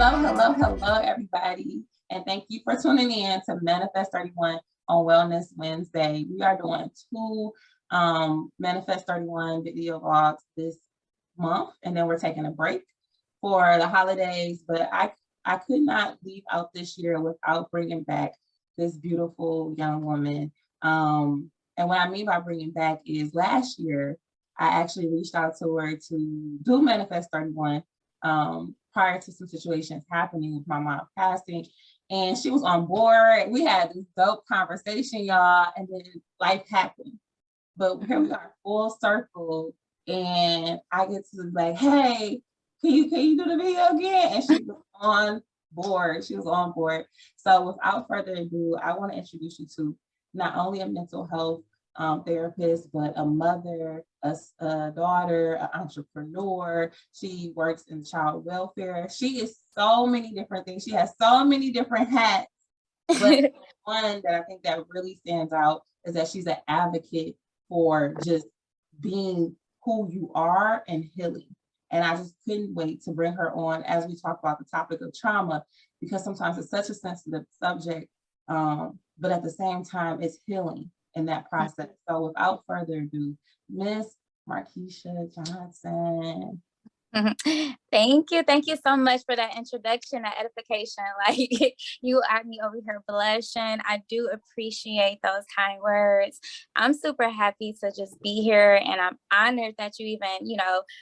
Hello, everybody. And thank you for tuning in to Manifest 31 on Wellness Wednesday. We are doing two Manifest 31 video vlogs this month, and then we're taking a break for the holidays. But I could not leave out this year without bringing back this beautiful young woman. And what I mean by bringing back is last year, I actually reached out to her to do Manifest 31 prior to some situations happening with my mom passing. And she was on board. We had this dope conversation, y'all, and then life happened. But here we are, full circle. And I get to like, hey, can you do the video again? And she was on board. She was on board. So without further ado, I want to introduce you to not only a mental health therapist, but a mother, a daughter, an entrepreneur. She works in child welfare. She is so many different things. She has so many different hats. But one that I think that really stands out is that she's an advocate for just being who you are and healing. And I just couldn't wait to bring her on as we talk about the topic of trauma, because sometimes it's such a sensitive subject, but at the same time, it's healing in that process. So without further ado, Miss Markiesha Johnson. Thank you so much for that introduction, that edification. Like, you had me over here blushing. I do appreciate those kind words. I'm super happy to just be here, and I'm honored that you even,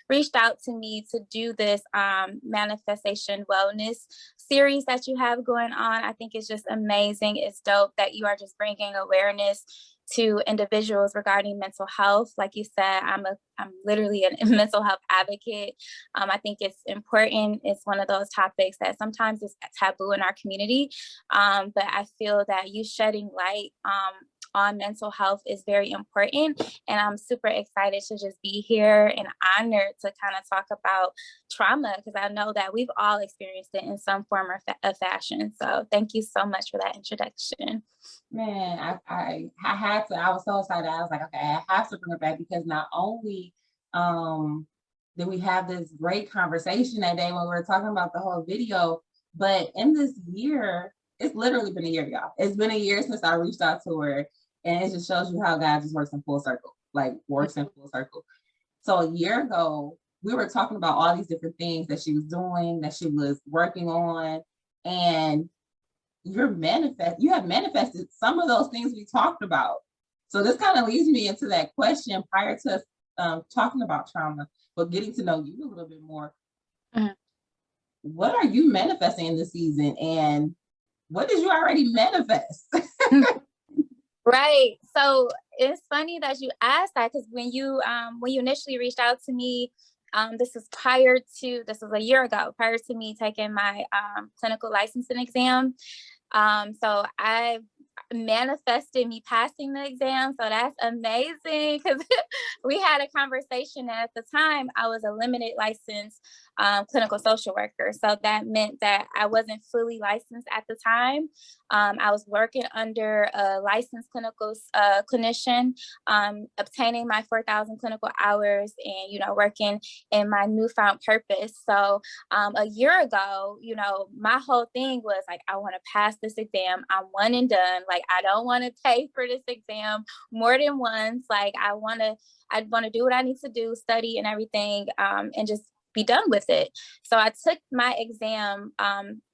reached out to me to do this manifestation wellness series that you have going on. I think it's just amazing. It's dope that you are just bringing awareness to individuals regarding mental health. Like you said, I'm literally a mental health advocate. I think it's important. It's one of those topics that sometimes is taboo in our community, but I feel that you shedding light on mental health is very important, and I'm super excited to just be here and honored to kind of talk about trauma, because I know that we've all experienced it in some form or fashion. So thank you so much for that introduction. Man, I had to. I was so excited. I was like, okay, I have to bring it back, because not only did we have this great conversation that day when we were talking about the whole video, but in this year, it's literally been a year, y'all. It's been a year since I reached out to her, and it just shows you how God just works in full circle, like works in full circle. So a year ago, we were talking about all these different things that she was doing, that she was working on, and you have manifested some of those things we talked about. So this kind of leads me into that question prior to talking about trauma, but getting to know you a little bit more. What are you manifesting in this season, and what did you already manifest? Right. So it's funny that you asked that, because when you initially reached out to me, this was a year ago, prior to me taking my clinical licensing exam. So I manifested me passing the exam. So that's amazing, because we had a conversation, and at the time I was a limited license clinical social worker. So that meant that I wasn't fully licensed at the time. I was working under a licensed clinical clinician, obtaining my 4,000 clinical hours, and, working in my newfound purpose. So a year ago, my whole thing was like, I want to pass this exam. I'm one and done. Like, I don't want to pay for this exam more than once. Like, I want to do what I need to do, study and everything, and just be done with it. So I took my exam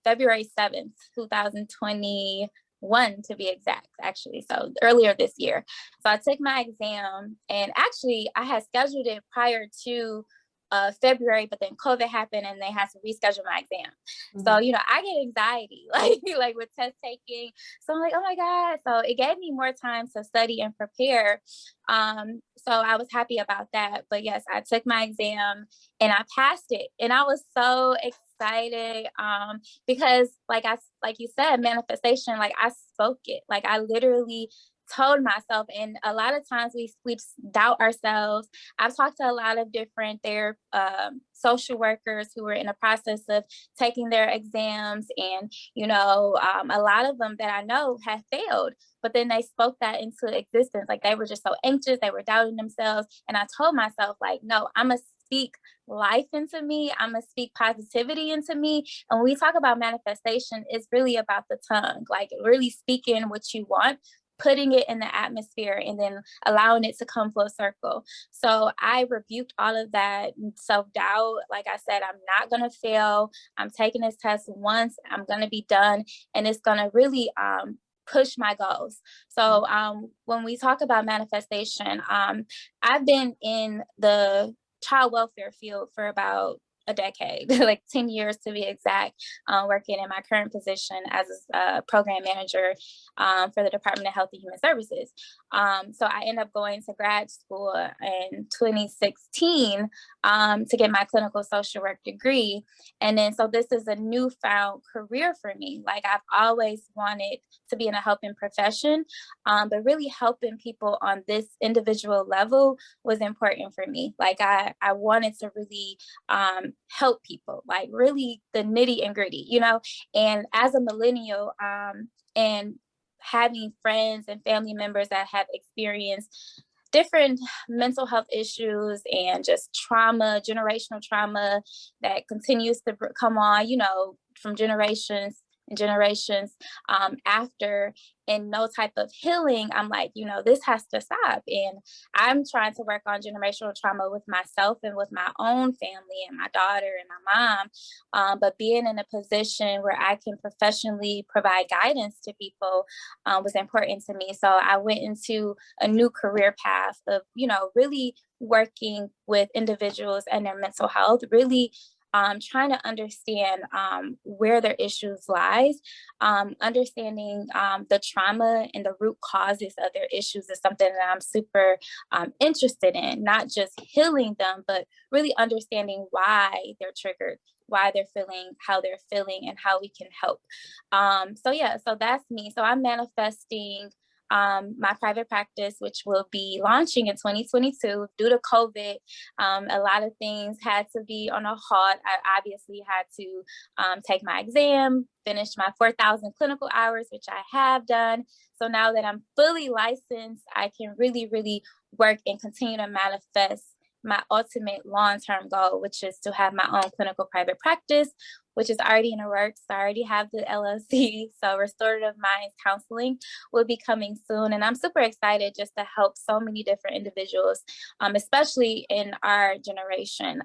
February 7th, 2021 to be exact, actually. So earlier this year. So I took my exam, and actually I had scheduled it prior to February, but then COVID happened and they had to reschedule my exam. So, I get anxiety, like with test taking. So I'm like, oh my God. So it gave me more time to study and prepare. So I was happy about that. But yes, I took my exam and I passed it. And I was so excited because like you said, manifestation, like I spoke it. Like I literally told myself, and a lot of times we doubt ourselves. I've talked to a lot of different social workers who were in the process of taking their exams, and a lot of them that I know have failed, but then they spoke that into existence. Like they were just so anxious, they were doubting themselves, and I told myself, like, no, I'm gonna speak life into me. I'm going to speak positivity into me. And when we talk about manifestation, it's really about the tongue, like really speaking what you want, putting it in the atmosphere, and then allowing it to come full circle. So I rebuked all of that self-doubt. Like I said, I'm not going to fail. I'm taking this test once. I'm going to be done. And it's going to really push my goals. So when we talk about manifestation, I've been in the child welfare field for about a decade, like 10 years to be exact, working in my current position as a program manager for the Department of Health and Human Services. So I ended up going to grad school in 2016 to get my clinical social work degree. And then, so this is a newfound career for me. Like I've always wanted to be in a helping profession, but really helping people on this individual level was important for me. Like I wanted to really help people, like really the nitty and gritty, you know. And as a millennial, and having friends and family members that have experienced different mental health issues and just trauma, generational trauma that continues to come on, you know, from generations and generations after, and no type of healing, I'm like, you know, this has to stop. And I'm trying to work on generational trauma with myself and with my own family and my daughter and my mom. But being in a position where I can professionally provide guidance to people was important to me. So I went into a new career path of, you know, really working with individuals and their mental health, really trying to understand where their issues lies, understanding the trauma and the root causes of their issues is something that I'm super interested in, not just healing them, but really understanding why they're triggered, why they're feeling how they're feeling, and how we can help. So yeah, so that's me. So I'm manifesting my private practice, which will be launching in 2022 due to COVID. A lot of things had to be on a halt. I obviously had to take my exam, finish my 4,000 clinical hours, which I have done. So now that I'm fully licensed, I can really, really work and continue to manifest my ultimate long-term goal, which is to have my own clinical private practice, which is already in the works. I already have the LLC. So restorative minds counseling will be coming soon. And I'm super excited just to help so many different individuals, especially in our generation.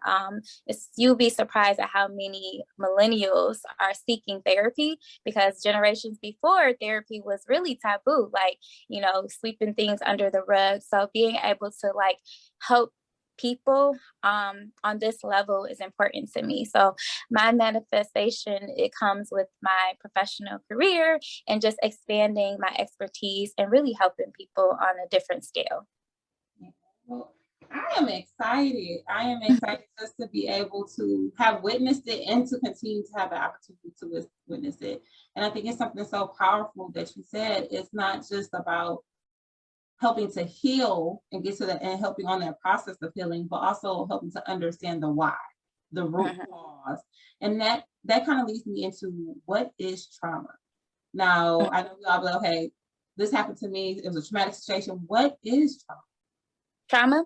You'll be surprised at how many millennials are seeking therapy, because generations before, therapy was really taboo, like, you know, sweeping things under the rug. So being able to like help people on this level is important to me. So my manifestation, it comes with my professional career and just expanding my expertise and really helping people on a different scale. Well, I am excited. I am excited just to be able to have witnessed it and to continue to have the opportunity to witness it. And I think it's something so powerful that you said. It's not just about helping to heal and get to the and helping on that process of healing, but also helping to understand the why, the root cause. And that kind of leads me into what is trauma. Now, I know we all be like, okay, this happened to me. It was a traumatic situation. What is trauma? Trauma?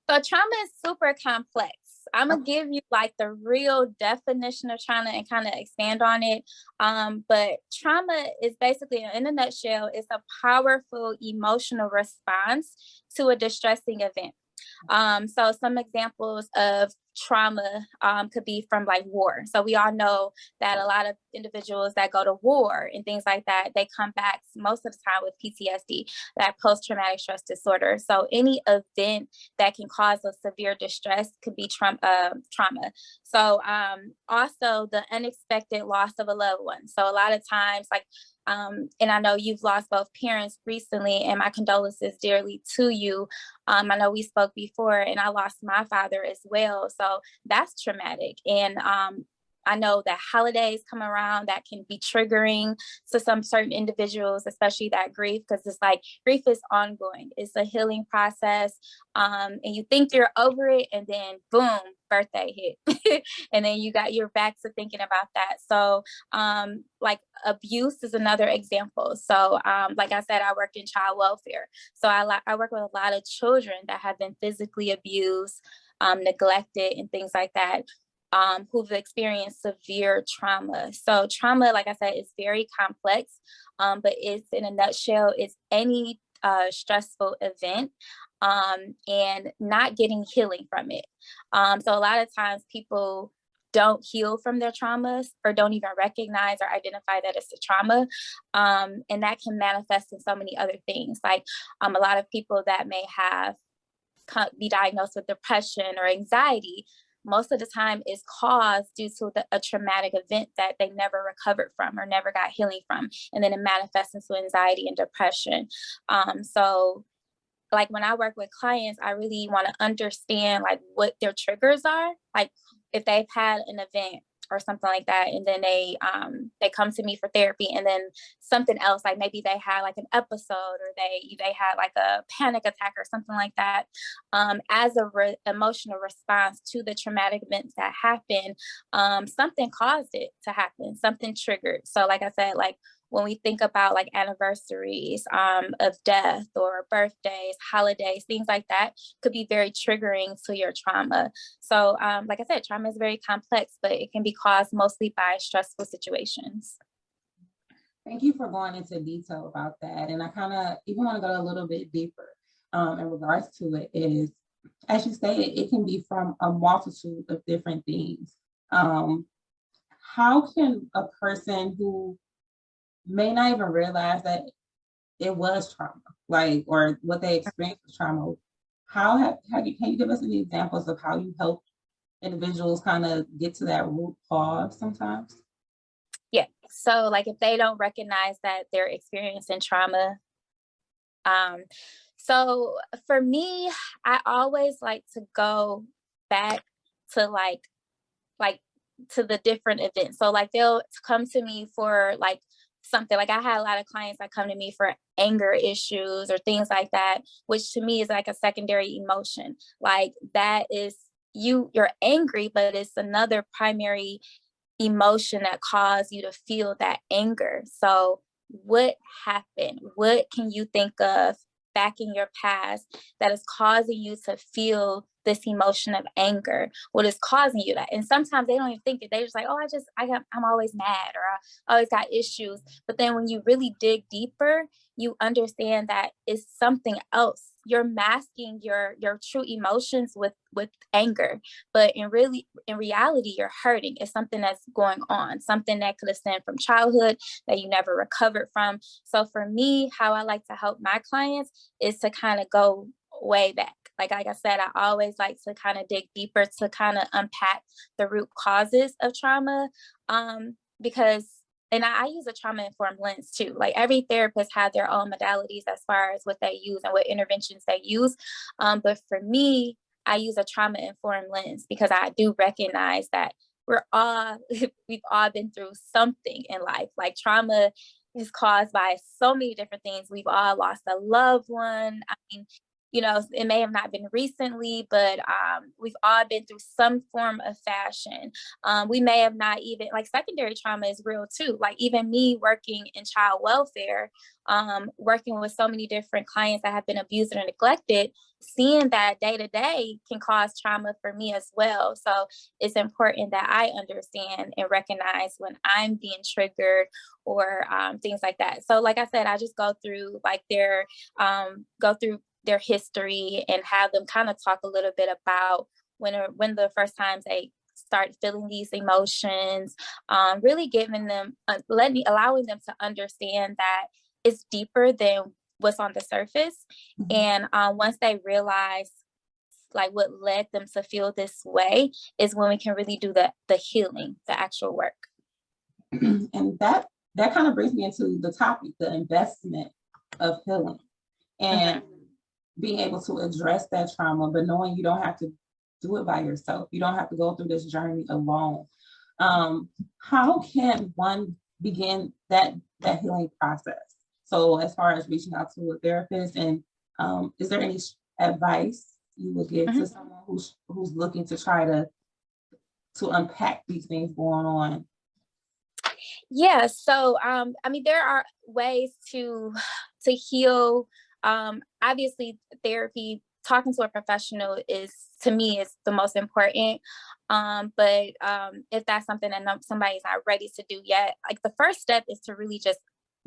So trauma is super complex. I'm gonna give you like the real definition of trauma and kind of expand on it. But trauma is basically, in a nutshell, it's a powerful emotional response to a distressing event. So some examples of trauma could be from like war. So we all know that a lot of individuals that go to war and things like that, they come back most of the time with PTSD, that post-traumatic stress disorder. So any event that can cause a severe distress could be trauma. So also the unexpected loss of a loved one. So a lot of times, like, and I know you've lost both parents recently, and my condolences dearly to you. I know we spoke before, and I lost my father as well. So that's traumatic. And I know that holidays come around that can be triggering to some certain individuals, especially that grief, because it's like grief is ongoing. It's a healing process. And you think you're over it, and then boom, birthday hit. And then you're back to thinking about that. So like abuse is another example. So like I said, I work in child welfare. So I work with a lot of children that have been physically abused, neglected and things like that, who've experienced severe trauma. So trauma, like I said, is very complex, but it's, in a nutshell, it's any stressful event and not getting healing from it. So a lot of times people don't heal from their traumas or don't even recognize or identify that it's a trauma. And that can manifest in so many other things. Like a lot of people that may be diagnosed with depression or anxiety, most of the time is caused due to a traumatic event that they never recovered from or never got healing from. And then it manifests into anxiety and depression. So like when I work with clients, I really want to understand like what their triggers are. Like if they've had an event or something like that, and then they come to me for therapy, and then something else, like maybe they had like an episode or they had like a panic attack or something like that, as a emotional response to the traumatic events that happened, something caused it to happen, something triggered. So like I said, like when we think about like anniversaries of death or birthdays, holidays, things like that could be very triggering to your trauma. So like I said, trauma is very complex, but it can be caused mostly by stressful situations. Thank you for going into detail about that. And I kind of even want to go a little bit deeper in regards to it is, as you stated, it can be from a multitude of different things. How can a person who may not even realize that it was trauma, like, or what they experienced was trauma, can you give us any examples of how you help individuals kind of get to that root cause sometimes? Yeah. So like if they don't recognize that they're experiencing trauma, so for me, I always like to go back to like to the different events. So like they'll come to me for like something, like I had a lot of clients that come to me for anger issues or things like that, which to me is like a secondary emotion. Like that is you're angry, but it's another primary emotion that caused you to feel that anger. So what happened? What can you think of back in your past that is causing you to feel this emotion of anger? What is causing you that? And sometimes they don't even think it. They're just like, oh, I'm always mad, or I always got issues. But then when you really dig deeper, you understand that it's something else. You're masking your true emotions with anger, but in reality, you're hurting. It's something that's going on, something that could have stemmed from childhood that you never recovered from. So for me, how I like to help my clients is to kind of go way back. Like I said, I always like to kind of dig deeper to kind of unpack the root causes of trauma, because and I use a trauma-informed lens too. Like every therapist has their own modalities as far as what they use and what interventions they use. But for me, I use a trauma-informed lens because I do recognize that we've all been through something in life. Like trauma is caused by so many different things. We've all lost a loved one. I mean, it may have not been recently, but we've all been through some form of fashion. We may have not even, like secondary trauma is real too. Like even me working in child welfare, working with so many different clients that have been abused or neglected, seeing that day to day can cause trauma for me as well. So it's important that I understand and recognize when I'm being triggered or things like that. So like I said, I just go through their history and have them kind of talk a little bit about when the first times they start feeling these emotions, really giving them, allowing them to understand that it's deeper than what's on the surface. And once they realize like what led them to feel this way is when we can really do the healing, the actual work. And that kind of brings me into the topic, the investment of healing and being able to address that trauma, but knowing you don't have to do it by yourself. You don't have to go through this journey alone. How can one begin that healing process? So as far as reaching out to a therapist, and is there any advice you would give to someone who's looking to try to unpack these things going on? Yeah, so I mean, there are ways to heal. Obviously, therapy talking to a professional is, to me, is the most important. But if that's something that somebody's not ready to do yet, like the first step is to really just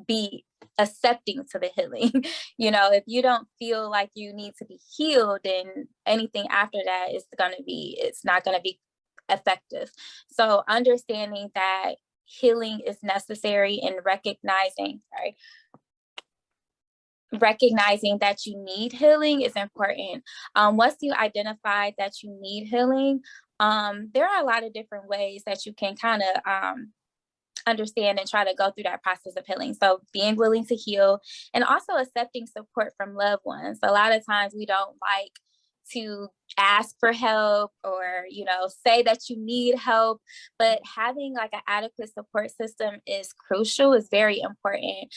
be accepting to the healing. You know, if you don't feel like you need to be healed, then anything after that is it's not gonna be effective. So understanding that healing is necessary and recognizing that you need healing is important. Once you identify that you need healing, there are a lot of different ways that you can kind of understand and try to go through that process of healing. So being willing to heal, and also accepting support from loved ones. A lot of times we don't like to ask for help, or, you know, say that you need help, but having like an adequate support system is crucial, is very important.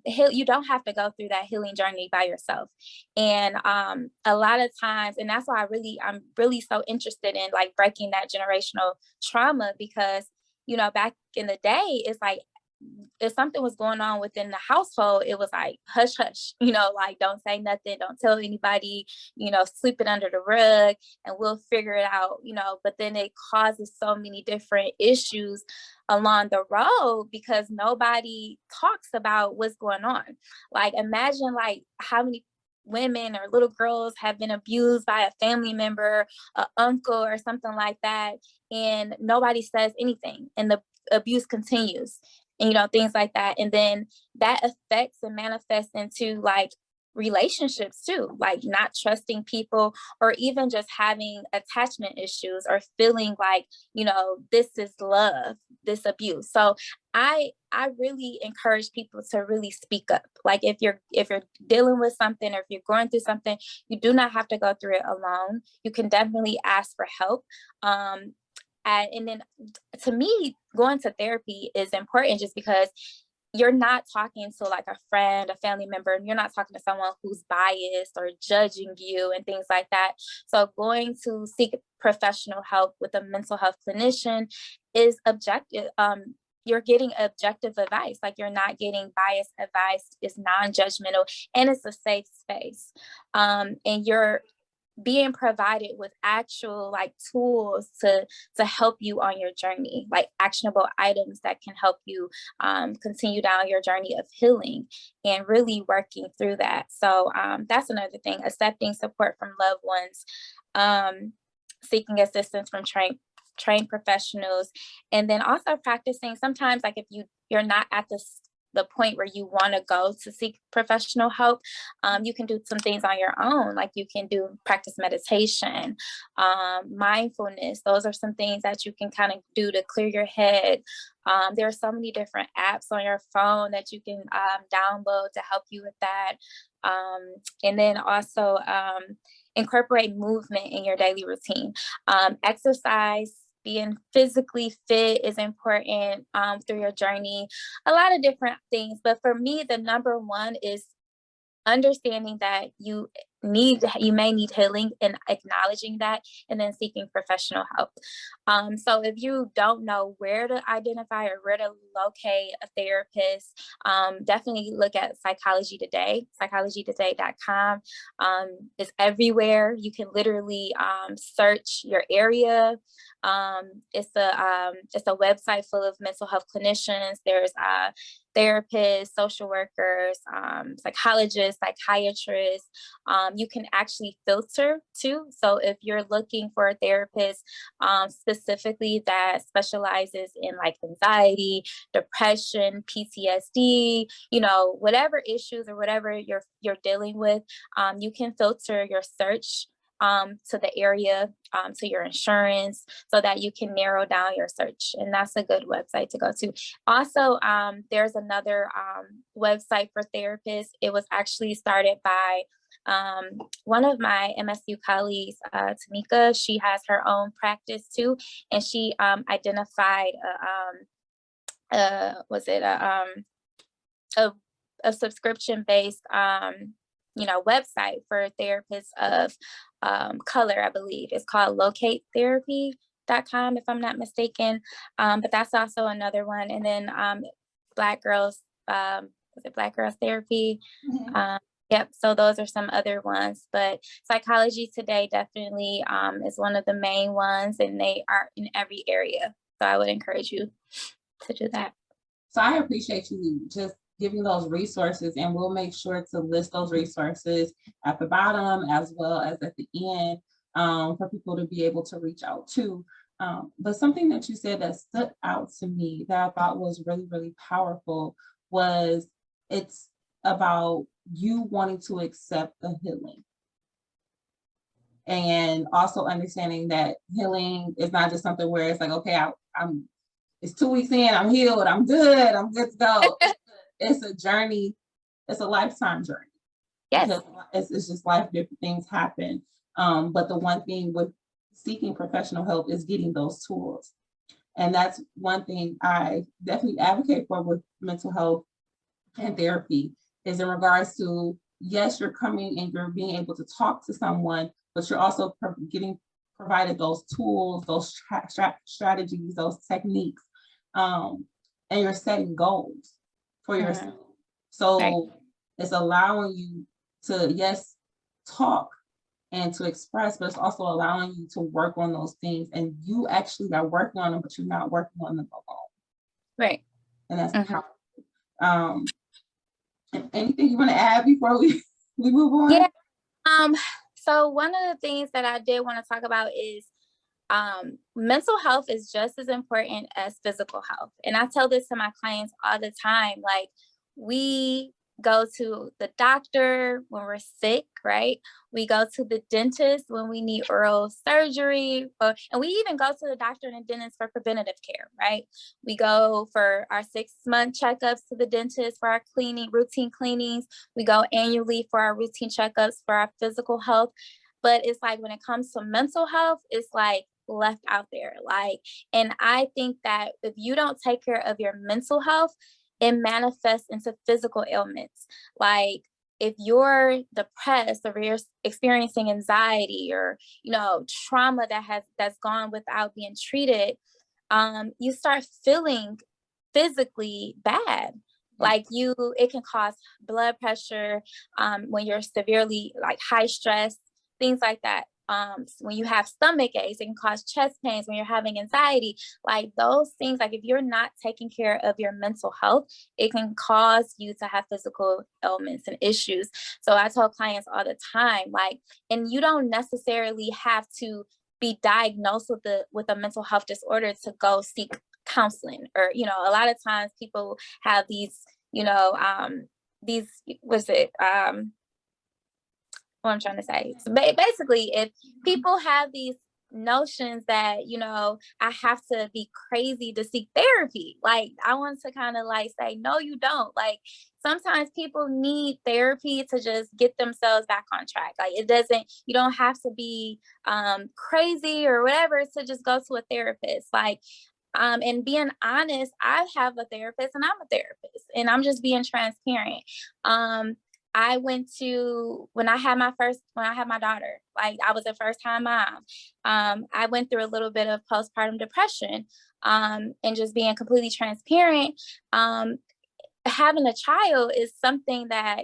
You don't have to go through that healing journey by yourself. And a lot of times, and that's why I'm really so interested in like breaking that generational trauma, because, you know, back in the day, it's like, if something was going on within the household, it was like, hush, hush, you know, like, don't say nothing, don't tell anybody, you know, sweep it under the rug and we'll figure it out, you know. But then it causes so many different issues along the road because nobody talks about what's going on. Like, imagine like how many women or little girls have been abused by a family member, an uncle or something like that, and nobody says anything, and the abuse continues, and, you know, things like that. And then that affects and manifests into like relationships too, like not trusting people, or even just having attachment issues, or feeling like, you know, this is love, this abuse. So I really encourage people to really speak up. Like, if you're dealing with something, or if you're going through something, you do not have to go through it alone. You can definitely ask for help. And then, to me, going to therapy is important, just because you're not talking to like a friend, a family member, and you're not talking to someone who's biased or judging you and things like that. So going to seek professional help with a mental health clinician is objective. You're getting objective advice. Like, you're not getting biased advice. It's non-judgmental, and it's a safe space. And you're being provided with actual like tools to help you on your journey, like actionable items that can help you continue down your journey of healing and really working through that. So that's another thing: accepting support from loved ones, seeking assistance from trained professionals, and then also practicing. Sometimes, like, if you're not at the point where you want to go to seek professional help, you can do some things on your own. Like, you can practice meditation, mindfulness. Those are some things that you can kind of do to clear your head. There are so many different apps on your phone that you can download to help you with that. And then also incorporate movement in your daily routine. Exercise, being physically fit is important through your journey. A lot of different things, but for me, the number one is understanding that you may need healing, and acknowledging that, and then seeking professional help. So if you don't know where to identify or where to locate a therapist, definitely look at Psychology Today. Psychologytoday.com is everywhere. You can literally search your area. It's a website full of mental health clinicians. There's therapists, social workers, psychologists, psychiatrists. You can actually filter too. So if you're looking for a therapist specifically that specializes in like anxiety, depression, PTSD, you know, whatever issues or whatever you're dealing with, you can filter your search to the area, to your insurance, so that you can narrow down your search. And that's a good website to go to. Also, there's another website for therapists. It was actually started by one of my MSU colleagues, Tamika. She has her own practice too, and she identified a subscription-based website for therapists of color. I believe it's called locatetherapy.com, if I'm not mistaken. But that's also another one. And then Black Girls, was it Black Girls Therapy? Mhm. Yep. So those are some other ones, but Psychology Today definitely is one of the main ones, and they are in every area. So I would encourage you to do that. So I appreciate you just giving those resources, and we'll make sure to list those resources at the bottom as well as at the end, for people to be able to reach out to. But something that you said that stood out to me that I thought was really, really powerful was it's about you wanting to accept the healing, and also understanding that healing is not just something where it's like, okay, I'm it's 2 weeks in, I'm healed, I'm good to go. It's a journey, it's a lifetime journey, Yes. because it's just life, different things happen. But the one thing with seeking professional help is getting those tools. And that's one thing I definitely advocate for with mental health and therapy, is in regards to, yes, you're coming and you're being able to talk to someone, but you're also getting provided those tools, those strategies, those techniques, and you're setting goals for yourself. So Right. it's allowing you to, yes, talk and to express, but it's also allowing you to work on those things. And you actually are working on them, but you're not working on them alone. Right. And that's powerful. Anything you want to add before we move on? Yeah. So one of the things that I did want to talk about is mental health is just as important as physical health. And I tell this to my clients all the time. Like, we go to the doctor when we're sick, right? We go to the dentist when we need oral surgery, and we even go to the doctor and the dentist for preventative care, right? We go for our 6-month checkups to the dentist for our routine cleanings. We go annually for our routine checkups for our physical health. But it's like, when it comes to mental health, it's like left out there. Like, and I think that if you don't take care of your mental health, it manifests into physical ailments. Like, if you're depressed, or you're experiencing anxiety, or trauma that's gone without being treated, you start feeling physically bad. Like, it can cause blood pressure, when you're severely, like, high stress, things like that. When you have stomach aches, it can cause chest pains. When you're having anxiety, like those things, like if you're not taking care of your mental health, it can cause you to have physical ailments and issues. So I tell clients all the time, like, and you don't necessarily have to be diagnosed with a mental health disorder to go seek counseling. Or, a lot of times people have these, what I'm trying to say. So basically, if people have these notions that, I have to be crazy to seek therapy, like, I want to kind of like say, no, you don't. Like, sometimes people need therapy to just get themselves back on track. Like, you don't have to be crazy or whatever to just go to a therapist. Like, and being honest, I have a therapist and I'm a therapist, and I'm just being transparent. I went to, when I had my daughter, like, I was a first time mom. I went through a little bit of postpartum depression, and just being completely transparent. Having a child is something that,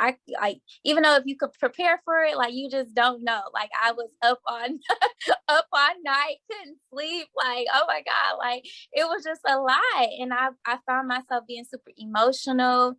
I like, even though if you could prepare for it, like, you just don't know. Like, I was up on up all night, couldn't sleep, like, oh my God, like, it was just a lot. And I found myself being super emotional.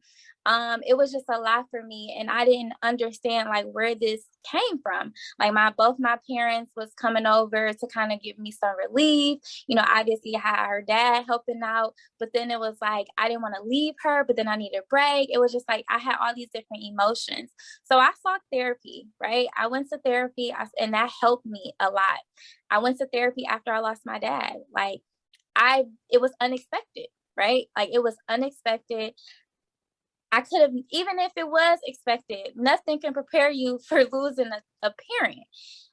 It was just a lot for me, and I didn't understand like where this came from. Like, both my parents was coming over to kind of give me some relief. Obviously I had her dad helping out, but then it was like I didn't want to leave her, but then I needed a break. It was just like I had all these different emotions. So I sought therapy, right? I went to therapy, and that helped me a lot. I went to therapy after I lost my dad. Like, it was unexpected, right? Like, it was unexpected. I could have, even if it was expected, nothing can prepare you for losing a parent,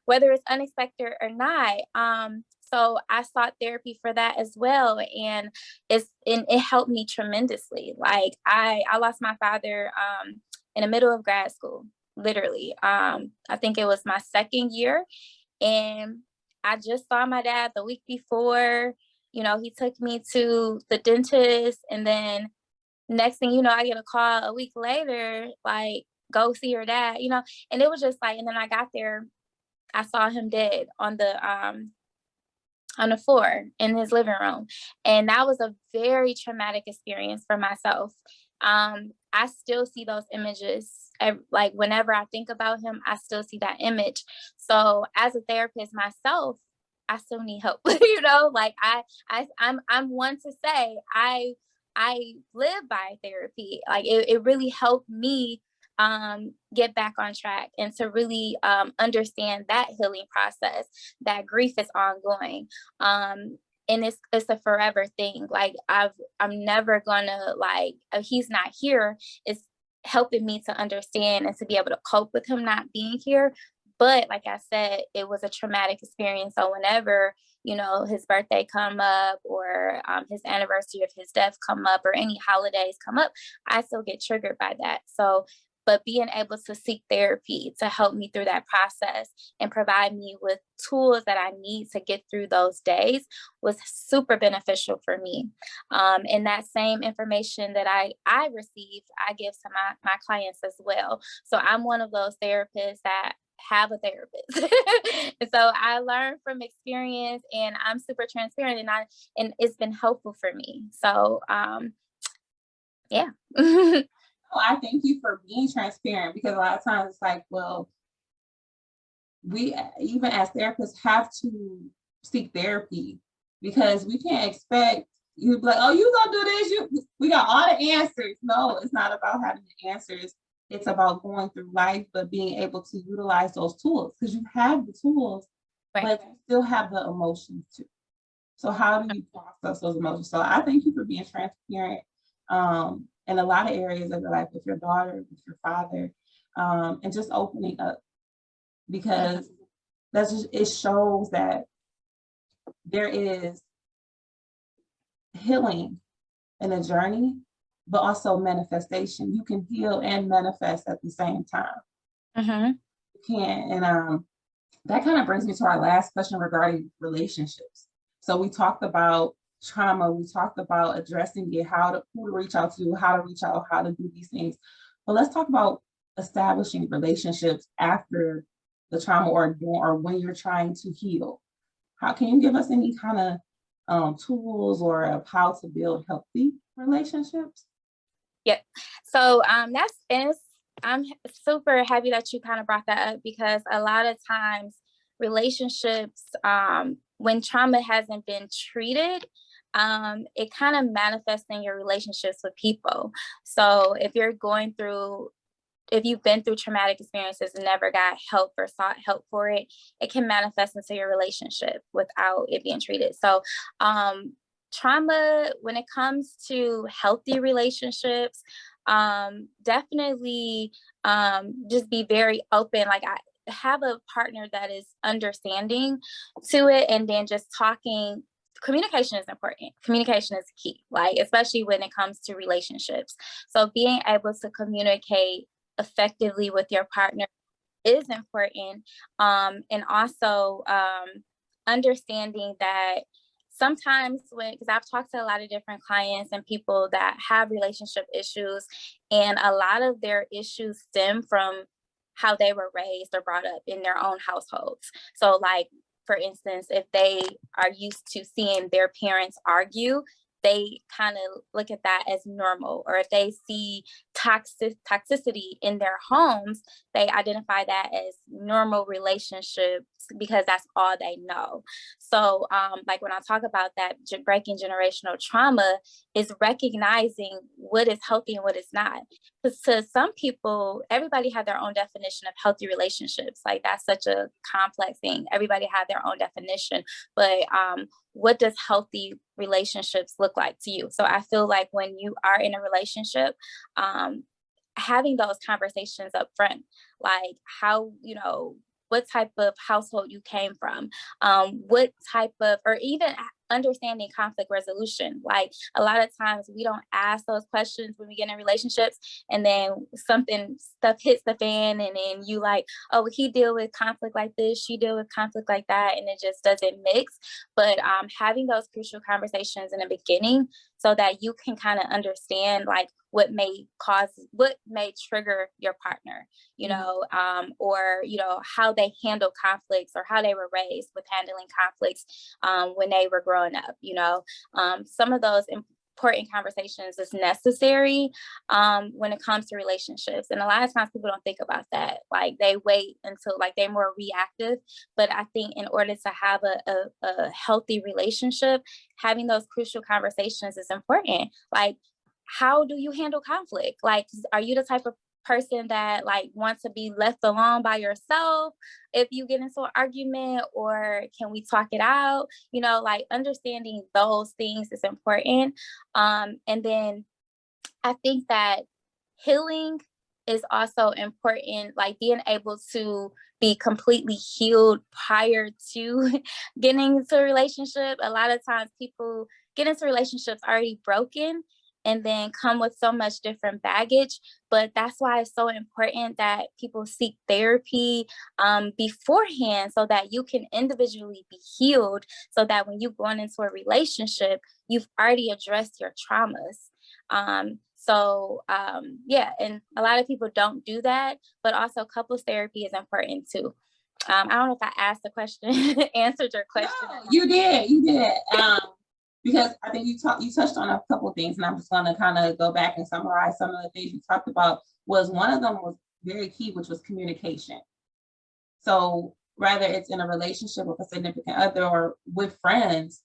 whether it's unexpected or not. So I sought therapy for that as well. And it helped me tremendously. Like, I lost my father in the middle of grad school, literally. I think it was my second year. And I just saw my dad the week before. He took me to the dentist, and then next thing you know, I get a call a week later, like, go see your dad, you know? And it was just like, and then I got there, I saw him dead on the floor in his living room. And that was a very traumatic experience for myself. I still see those images. Like whenever I think about him, I still see that image. So as a therapist myself, I still need help. You know, like I'm one to say I live by therapy. Like it really helped me get back on track and to really understand that healing process, that grief is ongoing. And it's a forever thing. Like I'm never gonna like he's not here. It's helping me to understand and to be able to cope with him not being here. But like I said, it was a traumatic experience. So whenever, you know, his birthday come up or his anniversary of his death come up or any holidays come up, I still get triggered by that. So but being able to seek therapy to help me through that process and provide me with tools that I need to get through those days was super beneficial for me. And that same information that I received, I give to my clients as well. So I'm one of those therapists that have a therapist. And so I learned from experience and I'm super transparent and it's been helpful for me. So yeah. Oh, I thank you for being transparent because a lot of times it's like, well, we even as therapists have to seek therapy because we can't expect you to be like, oh, you gonna do this, we got all the answers. No, it's not about having the answers. It's about going through life, but being able to utilize those tools because you have the tools, Right. but you still have the emotions too. So how do you process those emotions? So I thank you for being transparent in a lot of areas of your life with your daughter, with your father, and just opening up because that's just it shows that there is healing in a journey, but also manifestation. You can heal and manifest at the same time. Mm-hmm. You can, and that kind of brings me to our last question regarding relationships. So we talked about trauma, we talked about addressing it, who to reach out to, how to reach out, how to do these things. But let's talk about establishing relationships after the trauma or when you're trying to heal. How can you give us any kind of tools or of how to build healthy relationships? Yep. So I'm super happy that you kind of brought that up because a lot of times relationships, when trauma hasn't been treated, it kind of manifests in your relationships with people. So if you've been through traumatic experiences and never got help or sought help for it, it can manifest into your relationship without it being treated. So trauma, when it comes to healthy relationships, definitely just be very open. Like I have a partner that is understanding to it, and then just talking. Communication is important. Communication is key, like especially when it comes to relationships. So being able to communicate effectively with your partner is important. And also understanding that sometimes because I've talked to a lot of different clients and people that have relationship issues, and a lot of their issues stem from how they were raised or brought up in their own households. So like, for instance, if they are used to seeing their parents argue, they kind of look at that as normal. Or if they see toxicity in their homes, they identify that as normal relationships because that's all they know. So like when I talk about that breaking generational trauma is recognizing what is healthy and what is not. Because to some people, everybody had their own definition of healthy relationships. Like that's such a complex thing. Everybody had their own definition. But what does healthy relationships look like to you? So I feel like when you are in a relationship, having those conversations up front, like how, what type of household you came from, what type of, or even understanding conflict resolution. Like a lot of times we don't ask those questions when we get in relationships, and then stuff hits the fan, and then you like, oh, he deal with conflict like this, she deal with conflict like that, and it just doesn't mix. But having those crucial conversations in the beginning so that you can kind of understand like what may trigger your partner, you know, or, you know, how they handle conflicts or how they were raised with handling conflicts when they were growing up, you know. Some of those important conversations is necessary when it comes to relationships. And a lot of times people don't think about that. Like they wait until like they're more reactive. But I think in order to have a healthy relationship, having those crucial conversations is important. Like, how do you handle conflict? Like, are you the type of person that like wants to be left alone by yourself if you get into an argument, or can we talk it out? You know, like understanding those things is important. And then I think that healing is also important, like being able to be completely healed prior to getting into a relationship. A lot of times people get into relationships already broken and then come with so much different baggage. But that's why it's so important that people seek therapy beforehand, so that you can individually be healed, so that when you're going into a relationship, you've already addressed your traumas. Yeah, and a lot of people don't do that, but also couples therapy is important too. I don't know if I asked the question, answered your question. No, you did. Because I think you touched on a couple of things, and I'm just going to kind of go back and summarize some of the things you talked about. Was one of them was very key, which was communication. So whether it's in a relationship with a significant other or with friends,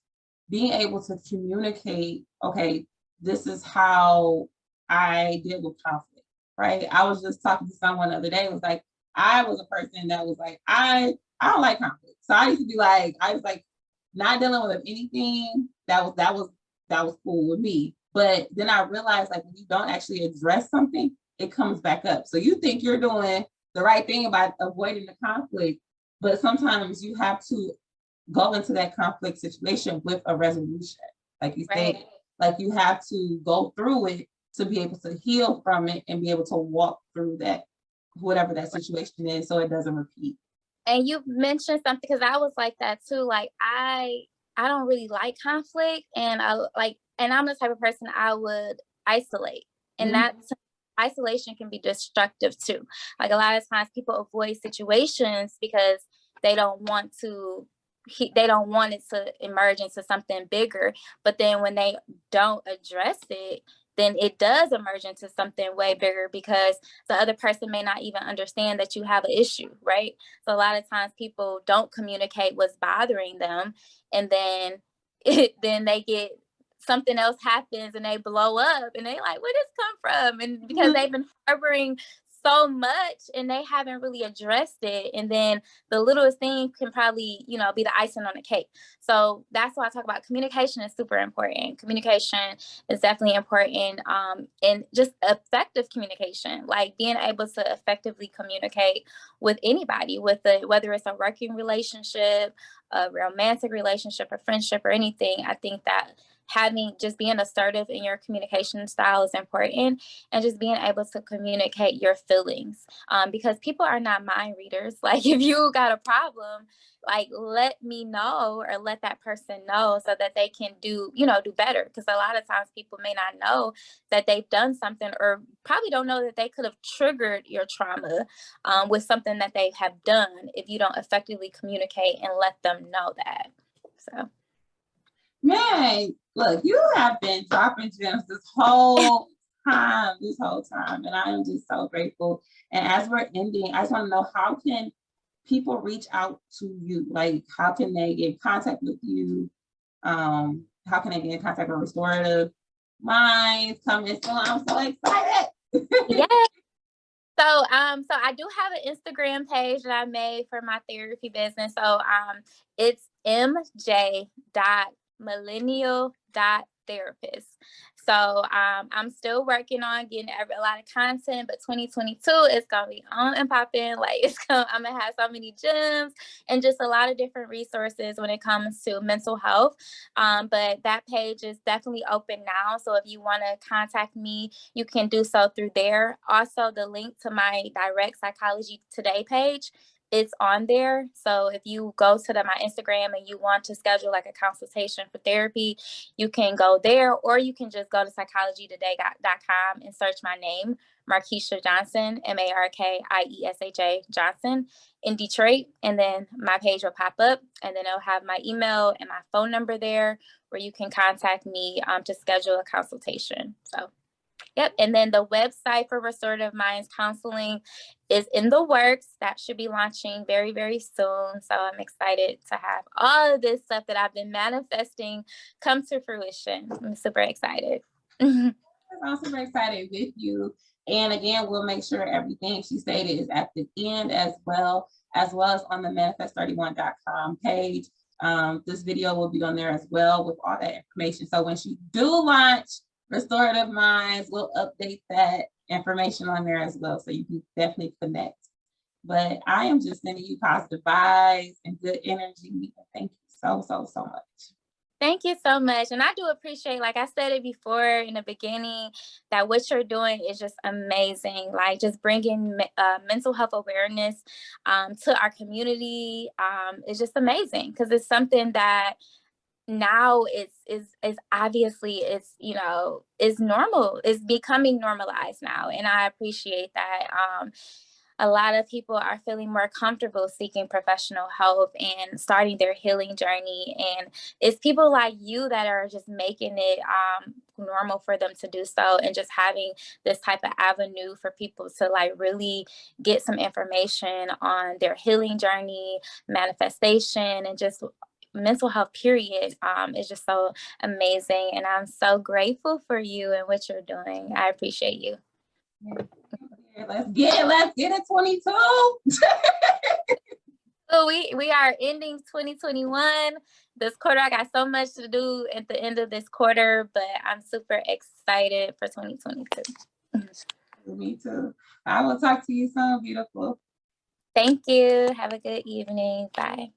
being able to communicate, okay, this is how I deal with conflict, right? I was just talking to someone the other day. It was like, I was a person that was like, I don't like conflict. So I used to be like, I was like not dealing with anything that was cool with me. But then I realized, like, when you don't actually address something, it comes back up. So you think you're doing the right thing about avoiding the conflict, but sometimes you have to go into that conflict situation with a resolution. Like you Right. said, like you have to go through it to be able to heal from it and be able to walk through that, whatever that situation is, so it doesn't repeat. And you mentioned something, because I was like that too. Like I don't really like conflict, and I'm the type of person I would isolate, and that isolation can be destructive too. Like a lot of times people avoid situations because they don't want to. They don't want it to emerge into something bigger, but then when they don't address it, then it does emerge into something way bigger, because the other person may not even understand that you have an issue, right? So a lot of times people don't communicate what's bothering them, and then then they get something else happens and they blow up and they like, where this come from? And because they've been harboring so much and they haven't really addressed it, and then the littlest thing can probably, you know, be the icing on the cake. So that's why I talk about communication is super important. Communication is definitely important, and just effective communication, like being able to effectively communicate with anybody, whether it's a working relationship, a romantic relationship, a friendship, or anything. I think that being assertive in your communication style is important, and just being able to communicate your feelings, because people are not mind readers. Like if you got a problem, like let me know, or let that person know, so that they can do better, because a lot of times people may not know that they've done something, or probably don't know that they could have triggered your trauma with something that they have done, if you don't effectively communicate and let them know that. So Man, look, you have been dropping gems this whole time, and I am just so grateful. And as we're ending, I just want to know, how can people reach out to you? Like, how can they get in contact with you? How can they get in contact with Restorative Minds coming soon? I'm so excited. yeah. So I do have an Instagram page that I made for my therapy business. So it's mj.millennial.therapist. So I'm still working on getting a lot of content, but 2022 is gonna be on and popping. Like I'm gonna have so many gems and just a lot of different resources when it comes to mental health. But that page is definitely open now. So if you want to contact me, you can do so through there. Also, the link to my Direct Psychology Today page, it's on there. So if you go to my Instagram and you want to schedule like a consultation for therapy, you can go there, or you can just go to psychologytoday.com and search my name, Markiesha Johnson, Markiesha Johnson, in Detroit. And then my page will pop up, and then it'll have my email and my phone number there where you can contact me to schedule a consultation. So yep. And then the website for Restorative Minds Counseling is in the works. That should be launching very, very soon. So I'm excited to have all of this stuff that I've been manifesting come to fruition. I'm super excited. I'm super excited with you. And again, we'll make sure everything she stated is at the end as well as on the manifest31.com page. This video will be on there as well with all that information. So when she do launch Restorative Minds, we'll update that information on there as well, so you can definitely connect. But I am just sending you positive vibes and good energy. Thank you so much. Thank you so much. And I do appreciate, like I said it before in the beginning, that what you're doing is just amazing. Like just bringing mental health awareness to our community is just amazing, because it's something that now is obviously it's, you know, is normal, is becoming normalized now. And I appreciate that. A lot of people are feeling more comfortable seeking professional help and starting their healing journey. And it's people like you that are just making it normal for them to do so, and just having this type of avenue for people to like really get some information on their healing journey, manifestation, and just mental health period is just so amazing. And I'm so grateful for you and what you're doing. I appreciate you. Let's get it 22. So we are ending 2021. This quarter, I got so much to do at the end of this quarter, but I'm super excited for 2022. Me too. I will talk to you soon, beautiful. Thank you. Have a good evening. Bye.